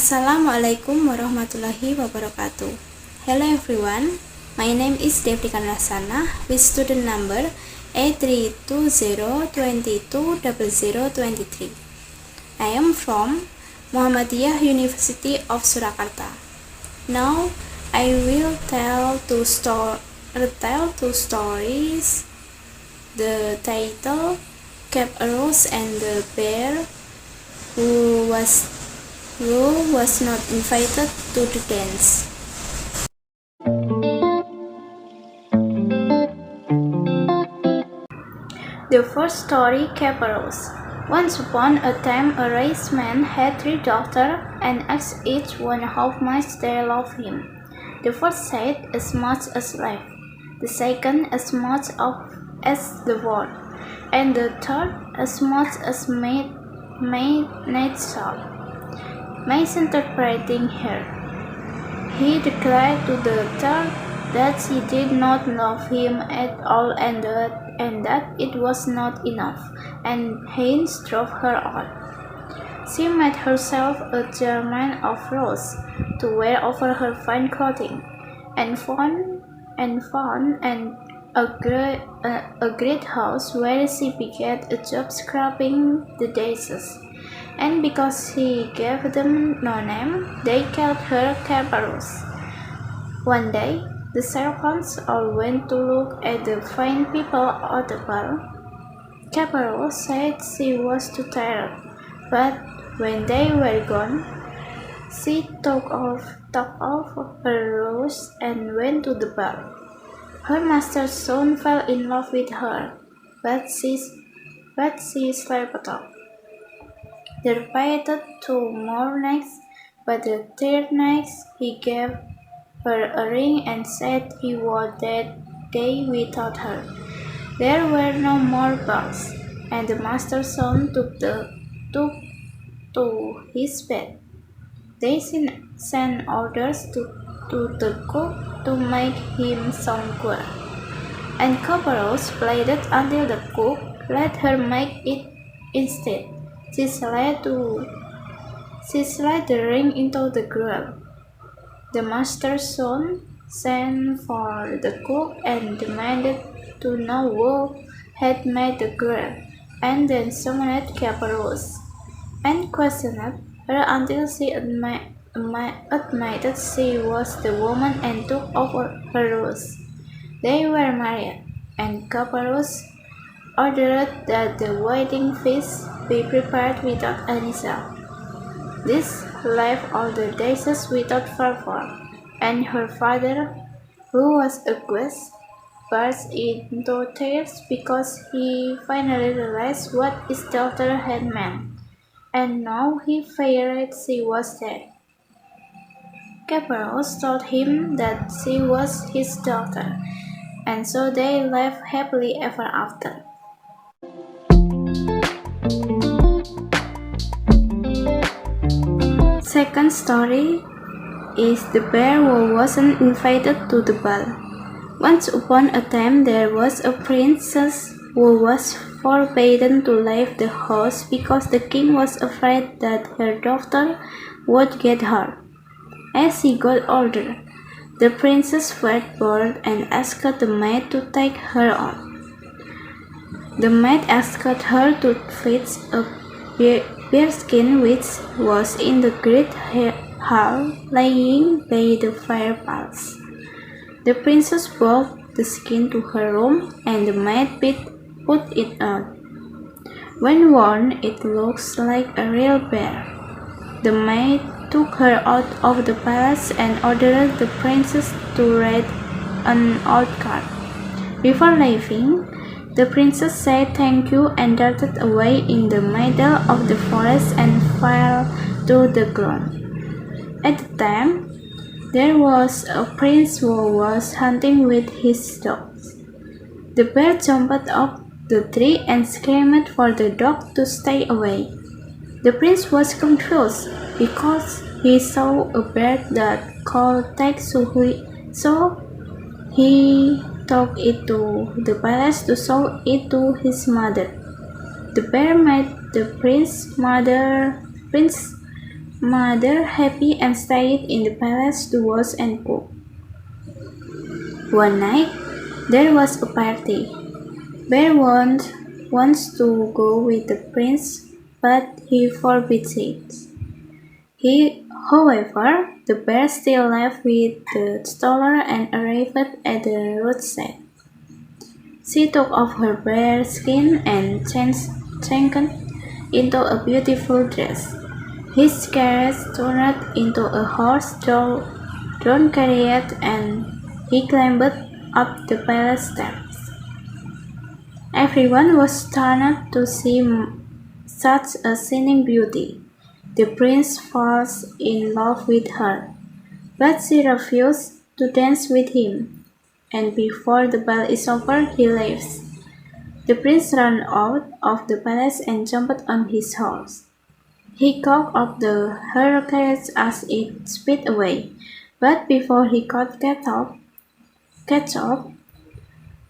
Assalamualaikum warahmatullahi wabarakatuh. Hello everyone, my name is Devi Nurhasanah with student number A32022023. I am from Muhammadiyah University of Surakarta. Now I will retell two stories. The title, A Rose and the Bear who was not invited to the dance. The first story, A Rose. Once upon a time, a rich man had 3 daughters and asked each one how much they loved him. The first said, as much as life, the second, as much as the world, and the third, as much as nature. Misinterpreting her, he declared to the third that she did not love him at all and that it was not enough, and hence drove her out. She made herself a garment of rose to wear over her fine clothing, and found a great house where she began a job scrubbing the daisies. And because he gave them no name, they called her A Rose. One day, the servants all went to look at the fine people at the ball. A Rose said she was too tired, but when they were gone, she took off her rose and went to the ball. Her master soon fell in love with her, but she slept off. They repeated 2 more nights, but the third night he gave her a ring and said he would that day without her. There were no more balls, and the master's son took to his bed. They sent orders to the cook to make him some good, and A Rose pleaded until the cook let her make it instead. She slid the ring into the grill. The master's son sent for the cook and demanded to know who had made the grill, and then summoned A Rose and questioned her until she admitted she was the woman and took over her rose. They were married, and A Rose ordered that the wedding feast be prepared without any sale. This left all the daisies without fervor, and her father, who was a guest, burst into tears because he finally realized what his daughter had meant, and now he feared she was dead. A Rose told him that she was his daughter, and so they lived happily ever after. Second story is The Bear Who Wasn't Invited to the Ball. Once upon a time there was a princess who was forbidden to leave the house because the king was afraid that her daughter would get hurt. As she got older, the princess felt bored and asked the maid to take her out. The maid asked her to fetch a bearskin which was in the great hall lying by the fireplace. The princess brought the skin to her room, and the maid put it on. When worn, it looks like a real bear. The maid took her out of the palace and ordered the princess to ride an old cart. Before leaving, the princess said thank you and darted away in the middle of the forest and fell to the ground. At the time, there was a prince who was hunting with his dogs. The bear jumped up the tree and screamed for the dog to stay away. The prince was confused because he saw a bear that could take so he took it to the palace to show it to his mother. The bear made the prince's mother happy and stayed in the palace to wash and cook. One night, there was a party. Bear wants to go with the prince, but he forbids it. However, the bear still left with the stroller and arrived at the roadside. She took off her bear skin and changed into a beautiful dress. His carriage turned into a horse-drawn chariot, and he climbed up the palace steps. Everyone was stunned to see such a stunning beauty. The prince falls in love with her, but she refused to dance with him, and before the ball is over, he leaves. The prince ran out of the palace and jumped on his horse. He caught up her carriage as it sped away, but before he could catch up,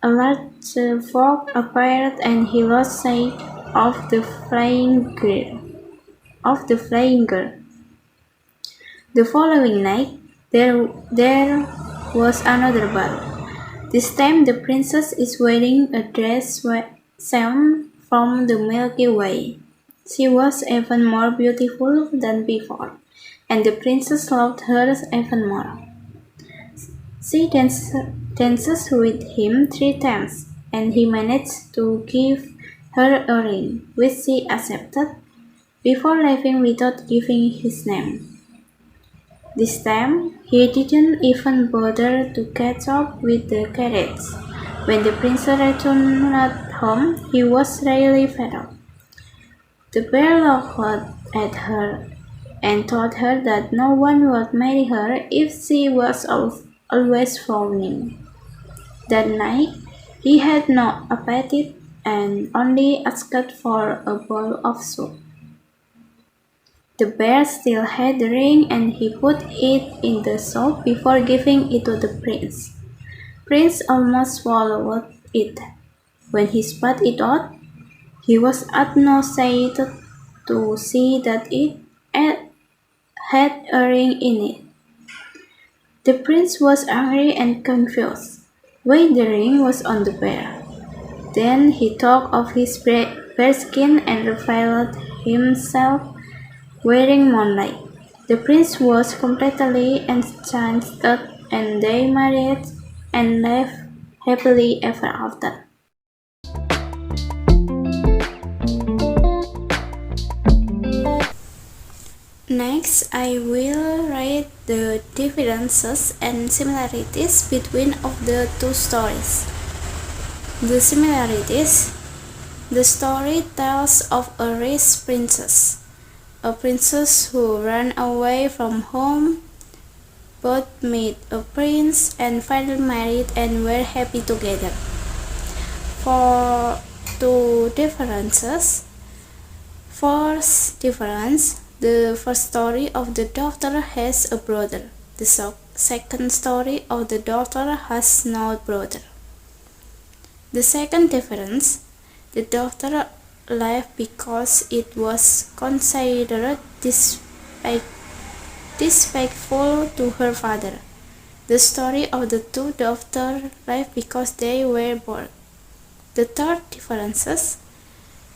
a large fog appeared and he lost sight of the flying girl. The following night, there was another ball. This time the princess is wearing a dress sewn from the Milky Way. She was even more beautiful than before, and the princess loved her even more. She dances with him 3 times, and he managed to give her a ring, which she accepted, before leaving without giving his name. This time, he didn't even bother to catch up with the carriage. When the prince returned home, he was really fed up. The bear looked at her and told her that no one would marry her if she was always frowning. That night, he had no appetite and only asked for a bowl of soup. The bear still had the ring and he put it in the soup before giving it to the prince. Prince almost swallowed it. When he spat it out, he was nauseated to see that it had a ring in it. The prince was angry and confused why the ring was on the bear. Then he took off his bearskin and revealed himself wearing moonlight. The prince was completely enchanted and they married and lived happily ever after. Next, I will write the differences and similarities between of the two stories. The similarities. The story tells of a rich princess, a princess who ran away from home, both met a prince and finally married and were happy together. For two differences. First difference. The first story of the daughter has a brother. The second story of the daughter has no brother. The second difference. The daughter left because it was considered disrespectful to her father. The story of the two daughters left because they were bored. The third differences.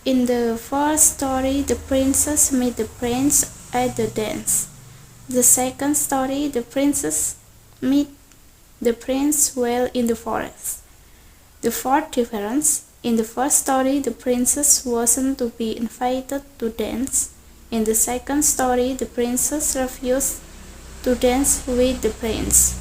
In the first story, the princess met the prince at the dance. The second story, the princess met the prince while in the forest. The fourth difference. In the first story, the princess wasn't to be invited to dance. In the second story, the princess refused to dance with the prince.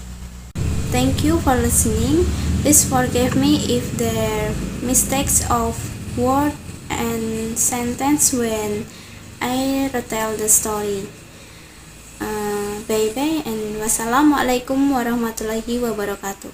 Thank you for listening. Please forgive me if there are mistakes of word and sentence when I retell the story. Bye bye and wassalamualaikum warahmatullahi wabarakatuh.